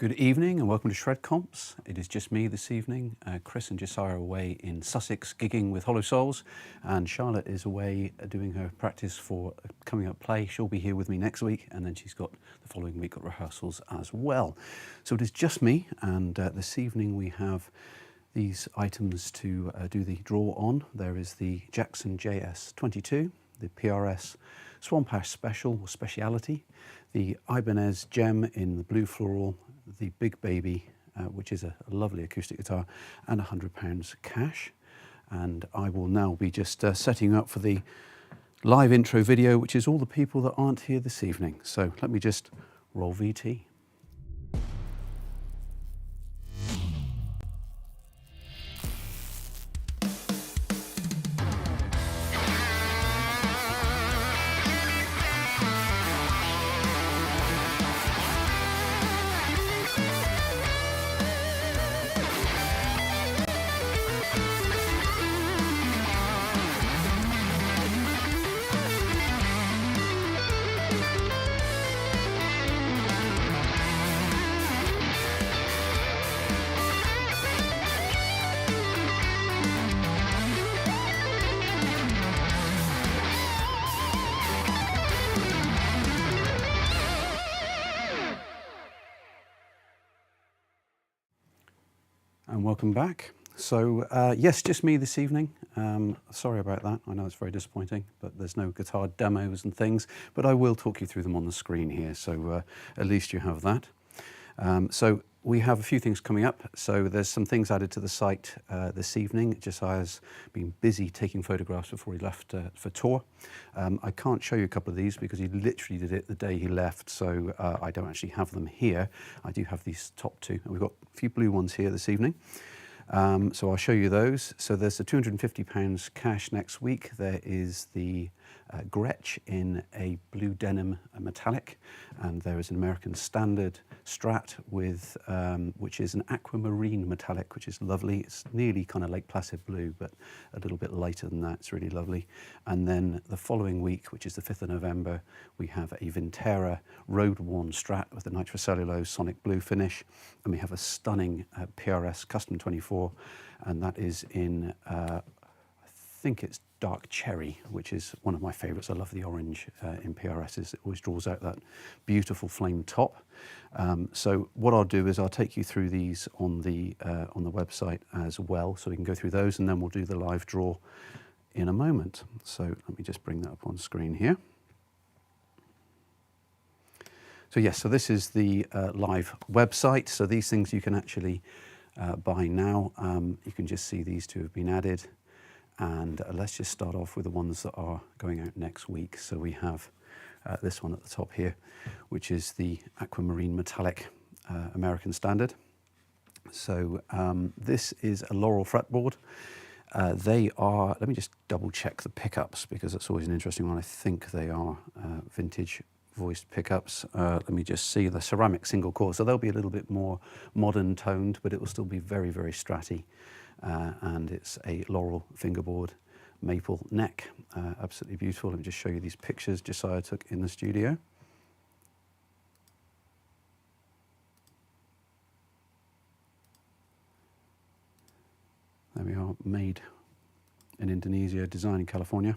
Good evening and welcome to Shred Comps. It is just me this evening. Chris and Josiah are away in Sussex gigging with Hollow Souls, and Charlotte is away doing her practice for a coming up play. She'll be here with me next week, and then she's got the following week got rehearsals as well. So it is just me, and this evening we have these items to do the draw on. There is the Jackson JS22, the PRS Swamp Ash Special or Speciality, the Ibanez Gem in the blue floral, the Big Baby, which is a lovely acoustic guitar, and £100 cash. And I will now be just setting up for the live intro video, which is all the people that aren't here this evening. So let me just roll VT. And welcome back. So yes, just me this evening. Sorry about that. I know it's very disappointing, but there's no guitar demos and things, but I will talk you through them on the screen here, so at least you have that. So we have a few things coming up. So there's some things added to the site this evening. Josiah's been busy taking photographs before he left for tour. I can't show you a couple of these because he literally did it the day he left, so I don't actually have them here. I do have these top two. We've got a few blue ones here this evening. So I'll show you those. So there's the £250 cash next week. There is the Gretsch in a blue denim metallic, and there is an American Standard Strat with which is an aquamarine metallic, which is lovely. It's nearly kind of Lake Placid blue, but a little bit lighter than that. It's really lovely. And then the following week, which is the 5th of November, we have a Vintera Road Worn Strat with the nitrocellulose sonic blue finish, and we have a stunning PRS Custom 24, and that is in I think it's dark cherry, which is one of my favourites. I love the orange in PRSs. It always draws out that beautiful flame top. So what I'll do is I'll take you through these on the website as well, so we can go through those, and then we'll do the live draw in a moment. So let me just bring that up on screen here. So yes, so this is the live website. So these things you can actually buy now. You can just see these two have been added. And let's just start off with the ones that are going out next week. So we have this one at the top here, which is the Aquamarine Metallic American Standard. So this is a Laurel fretboard. They are, let me just double check the pickups because that's always an interesting one. I think they are vintage voiced pickups. Let me just see, the ceramic single core. So they'll be a little bit more modern toned, but it will still be very, very stratty. And it's a Laurel fingerboard maple neck. Absolutely beautiful. Let me just show you these pictures Josiah took in the studio. There we are, made in Indonesia, designed in California.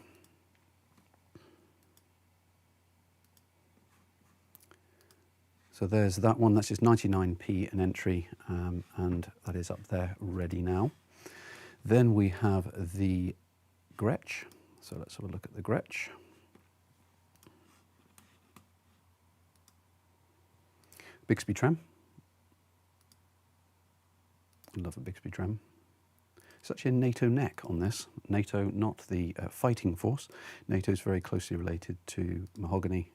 So there's that one, that's just 99p an entry, and that is up there ready now. Then we have the Gretsch. So let's have a look at the Gretsch. Bixby Trem. I love the Bixby Trem. It's actually a NATO neck on this. NATO, not the fighting force. NATO is very closely related to mahogany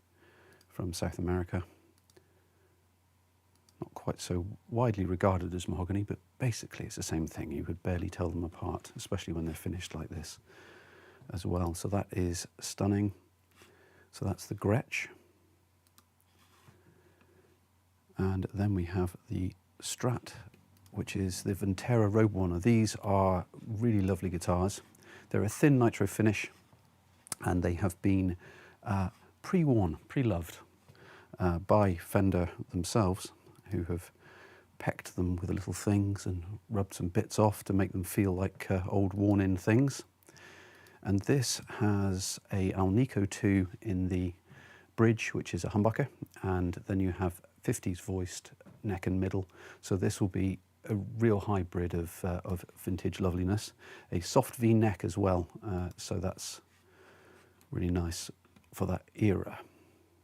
from South America. Not quite so widely regarded as mahogany, but basically it's the same thing. You could barely tell them apart, especially when they're finished like this as well. So that is stunning. So that's the Gretsch. And then we have the Strat, which is the Vintera Road Worn. These are really lovely guitars. They're a thin nitro finish, and they have been pre-worn, pre-loved by Fender themselves, who have pecked them with the little things and rubbed some bits off to make them feel like old worn-in things. And this has a Alnico 2 in the bridge, which is a humbucker, and then you have 50s voiced neck and middle. So this will be a real hybrid of vintage loveliness. A soft V neck as well, so that's really nice for that era.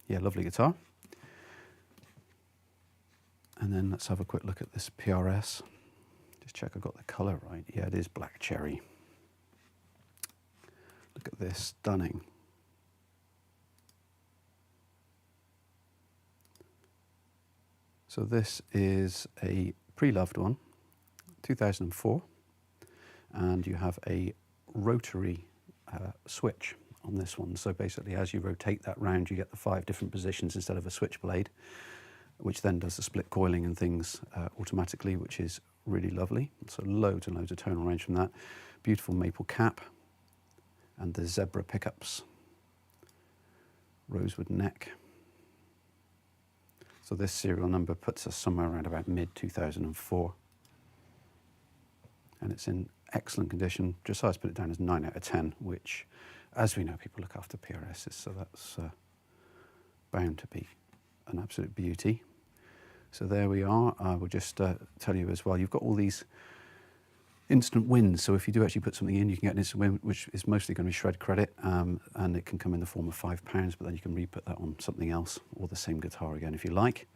Yeah, lovely guitar. And then let's have a quick look at this PRS. Just check I've got the colour right. Yeah, it is black cherry. Look at this, stunning. So this is a pre-loved one, 2004, and you have a rotary switch on this one. So basically, as you rotate that round, you get the 5 different positions instead of a switchblade, which then does the split coiling and things automatically, which is really lovely. So loads and loads of tonal range from that. Beautiful maple cap, and the zebra pickups, rosewood neck. So this serial number puts us somewhere around about mid-2004. And it's in excellent condition. Josiah's put it down as 9 out of 10, which, as we know, people look after PRSs, so that's bound to be an absolute beauty. So there we are. I will just tell you as well, you've got all these instant wins. So if you do actually put something in, you can get an instant win, which is mostly going to be shred credit, and it can come in the form of £5, but then you can re-put that on something else or the same guitar again if you like.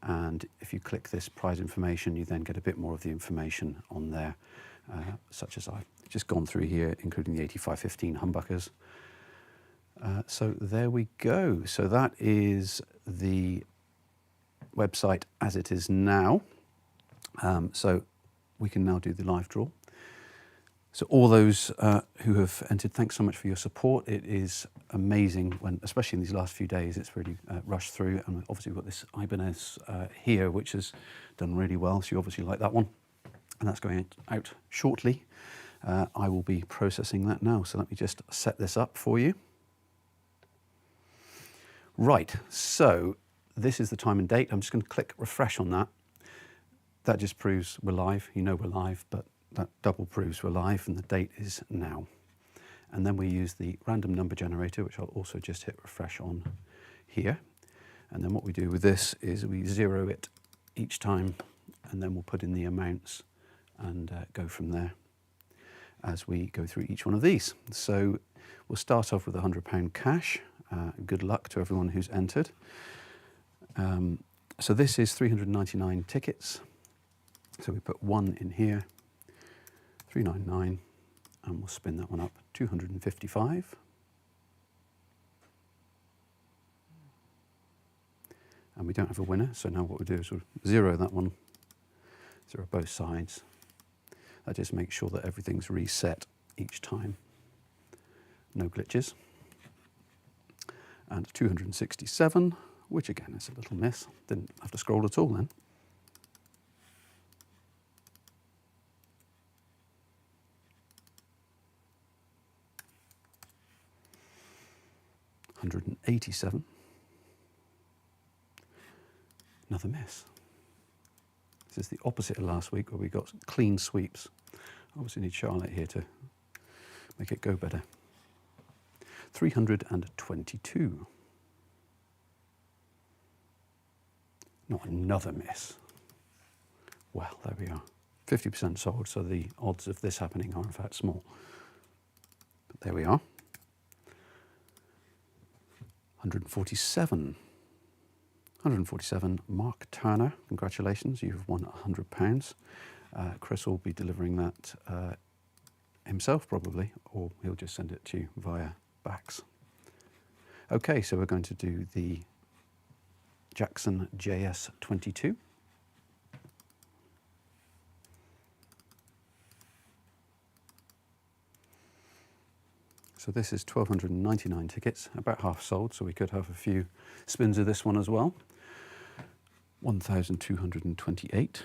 And if you click this prize information, you then get a bit more of the information on there, such as I've just gone through here, including the 8515 humbuckers. So there we go. So that is the website as it is now. So we can now do the live draw. So all those who have entered, thanks so much for your support. It is amazing when, especially in these last few days, it's really rushed through. And obviously we've got this Ibanez here, which has done really well. So you obviously like that one. And that's going out shortly. I will be processing that now. So let me just set this up for you. Right, so this is the time and date. I'm just going to click refresh on that. That just proves we're live. You know we're live, but that double proves we're live, and the date is now. And then we use the random number generator, which I'll also just hit refresh on here. And then what we do with this is we zero it each time, and then we'll put in the amounts and go from there as we go through each one of these. So we'll start off with £100 cash. Good luck to everyone who's entered. So this is 399 tickets. So we put 1 in here, 399, and we'll spin that one up, 255. And we don't have a winner, so now what we do is we'll zero that one, zero both sides. That just makes sure that everything's reset each time. No glitches. And 267, which again is a little miss. Didn't have to scroll at all then. $187. Another miss. This is the opposite of last week where we got clean sweeps. Obviously need Charlotte here to make it go better. 322. Not another miss. Well, there we are. 50% sold, so the odds of this happening are in fact small. But there we are. 147. 147, Mark Turner, congratulations, you've won £100. Chris will be delivering that himself probably, or he'll just send it to you via Bax. Okay, so we're going to do the Jackson JS22. So this is 1,299 tickets, about half sold, so we could have a few spins of this one as well. 1,228.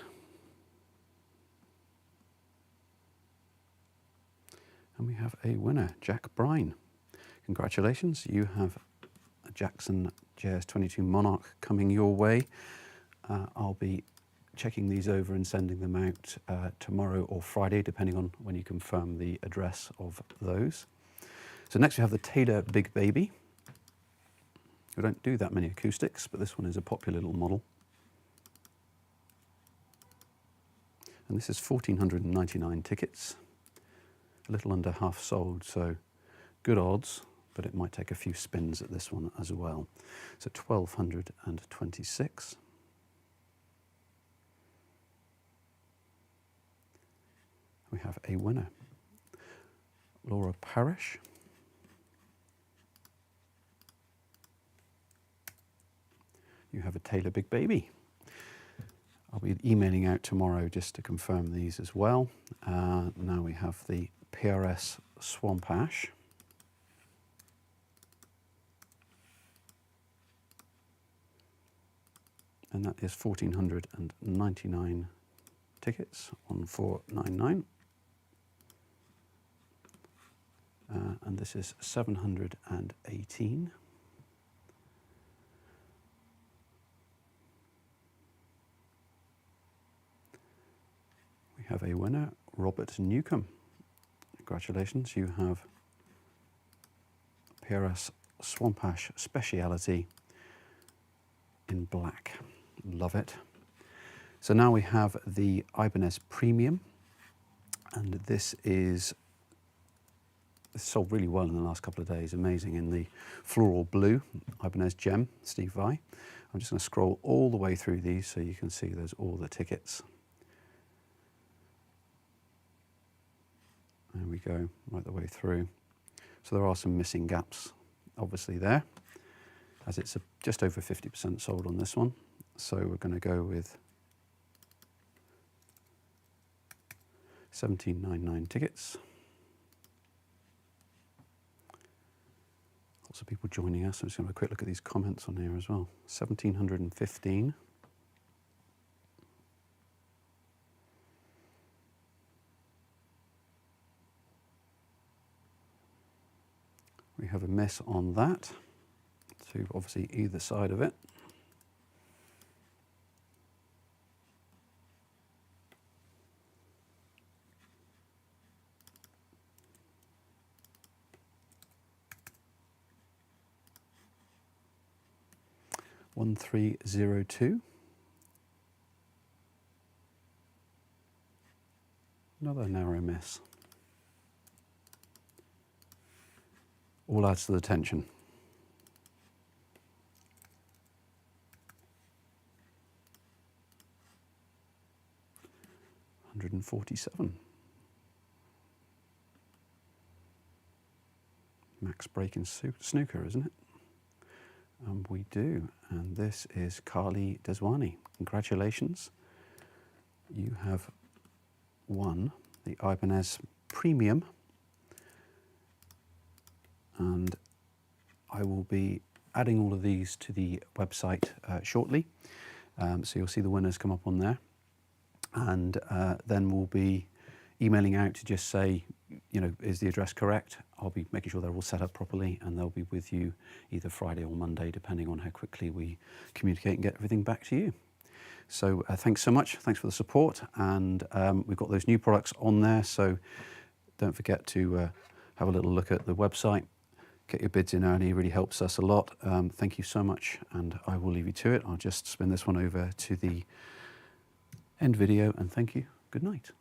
And we have a winner, Jack Brine. Congratulations, you have a Jackson JS22 Monarch coming your way. I'll be checking these over and sending them out tomorrow or Friday, depending on when you confirm the address of those. So next we have the Taylor Big Baby. We don't do that many acoustics, but this one is a popular little model. And this is 1,499 tickets, a little under half sold, so good odds, but it might take a few spins at this one as well. So 1,226. We have a winner, Laura Parrish. You have a Taylor Big Baby. I'll be emailing out tomorrow just to confirm these as well. Now we have the PRS Swamp Ash. And that is 1,499 tickets, 1,499. And this is 718. We have a winner, Robert Newcomb. Congratulations, you have PRS Swamp Ash Speciality in black. Love it. So now we have the Ibanez Premium, and this sold really well in the last couple of days, amazing, in the floral blue, Ibanez Gem, Steve Vai. I'm just going to scroll all the way through these so you can see there's all the tickets. There we go, right the way through. So there are some missing gaps, obviously there, as it's just over 50% sold on this one. So we're going to go with 1,799 tickets. Lots of people joining us. I'm just going to have a quick look at these comments on here as well. 1,715. We have a miss on that, to obviously either side of it. One 302. Another narrow miss. All adds to the tension. $147. Max breaking snooker, isn't it? We do, and this is Carly Deswani. Congratulations. You have won the Ibanez Premium, and I will be adding all of these to the website shortly. So you'll see the winners come up on there, and then we'll be emailing out to just say, you know, is the address correct? I'll be making sure they're all set up properly, and they'll be with you either Friday or Monday, depending on how quickly we communicate and get everything back to you. So thanks so much. Thanks for the support. And we've got those new products on there. So don't forget to have a little look at the website. Get your bids in early. It really helps us a lot. Thank you so much. And I will leave you to it. I'll just spin this one over to the end video, and thank you. Good night.